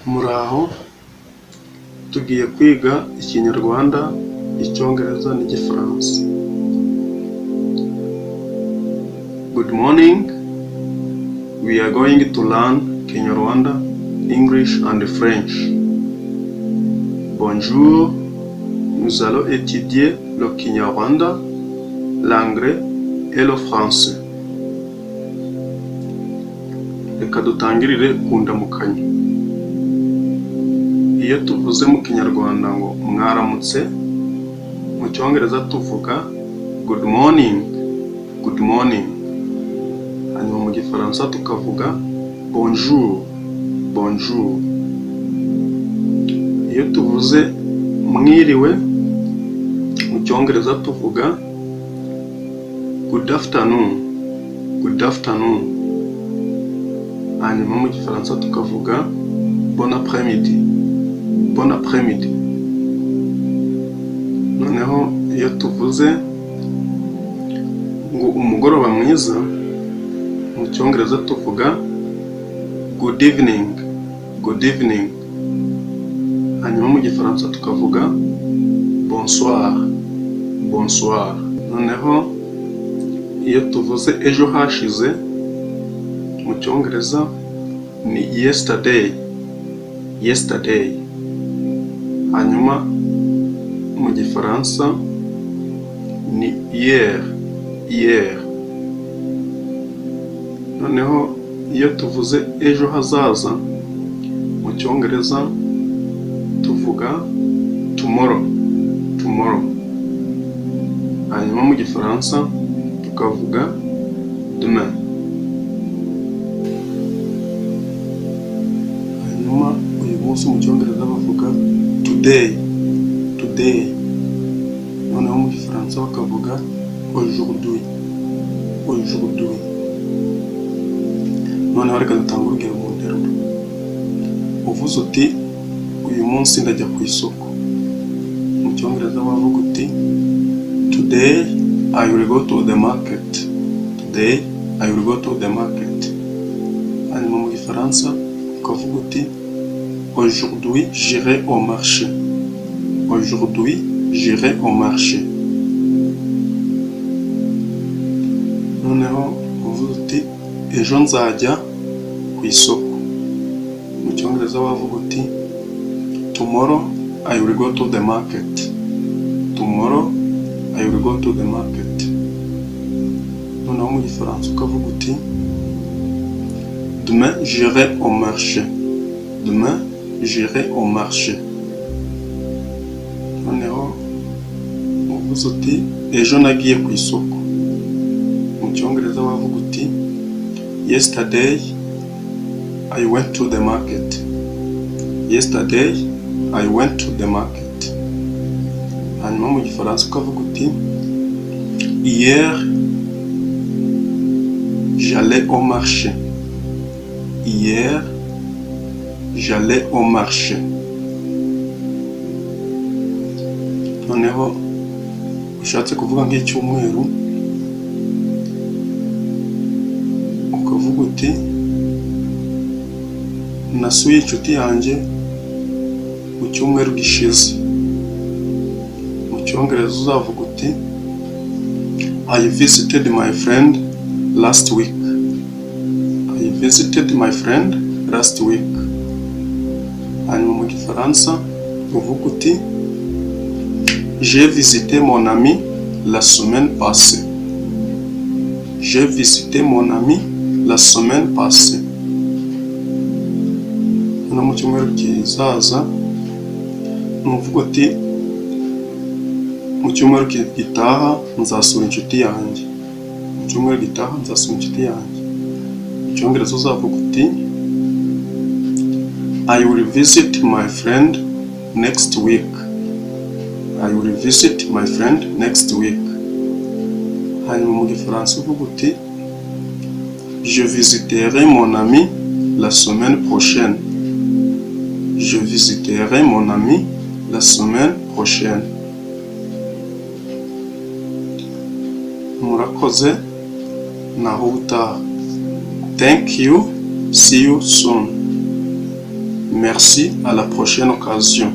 Muraho, tugiye kwiga Ikinyarwanda, Icyongereza n'Igifaransa. Good morning. We are going to learn Kinyarwanda, English and French. Bonjour. Nous allons étudier le Kinyarwanda, l'anglais et le français. Reka dutangirire ku ndamukanyo. Iyo tuvuze mu Kinyarwanda ngo mwaramutse, mu Cyongereza tuvuga good morning, good morning. Hanyuma mu Gifaransa tukavuga bonjour, bonjour. Iyo tuvuze mwiriwe, mu Cyongereza tuvuga good afternoon, good afternoon. Hanyuma mu Gifaransa tukavuga bon après-midi, bon après-midi. Noneho iyo tuvuze ngo umugoroba mwiza, mu Cyongereza tuvuga good evening, good evening. Hanyuma mu Gifaransa tukavuga bonsoir, bonsoir. Noneho iyo tuvuze ejo hashize, mu Cyongereza ni yesterday, yesterday. Hanyuma mu Gifaransa ni hier, hier. Noneho iyo tuvuze ejo hazaza, mu Cyongereza tuvuga tomorrow, tomorrow. Hanyuma mu Gifaransa tukavuga demain. Hanyuma uyu munsi mu Cyongereza bavuga today, today. Noneho mu Gifaransa bakavuga aujourd'hui, aujourd'hui. Noneho reka dutanga urugero mu nteruro. Uvuze uti uyu munsi ndajya ku isoko, mu Cyongereza wavuga uti today I will go to the market, today I will go to the market. Hanyuma mu Gifaransa ukavuga uti aujourd'hui j'irai au marché, aujourd'hui j'irai au marché. Noneho uvuze uti ejo nzajya ku isoko, mu Cyongereza wavuga uti tomorrow I will go to the market, tomorrow I will go to the market. Noneho mu Gifaransa ukavuga uti demain j'irai au marché, demain j'irai au marché. Noneho uvuze uti ejo nagiye ku isoko, mu Cyongereza wavuga uti yesterday I went to the market, yesterday I went to the market. Hanyuma mu Gifaransa ukavuga uti hier j'allais au marché, hier j'allais au marché. Noneho ushatse kuvuga nk'icyumweru ukavuga uti nasuye inshuti yanjye mu cyumweru gishize. Mu Cyongereza uzavuga uti I visited my friend last week, I visited my friend last week. Hanyuma mu Gifaransa uvuga uti j'ai visité mon ami la semaine passée, j'ai visité mon ami la semaine passée. Hano mu cyumweru kizaza nuvuga uti mu cyumweru gitaha nzasura inshuti yanjye, mu cyumweru gitaha nzasura inshuti yanjye. Mu Cyongereza uzavuga uti I will visit my friend next week, I will visit my friend next week. Hanyuma mu Gifaransa uvuga uti je visiterai mon ami la semaine prochaine, je visiterai mon ami la semaine prochaine. Murakoze, naho ubutaha. Thank you, see you soon. merci, à la prochaine occasion.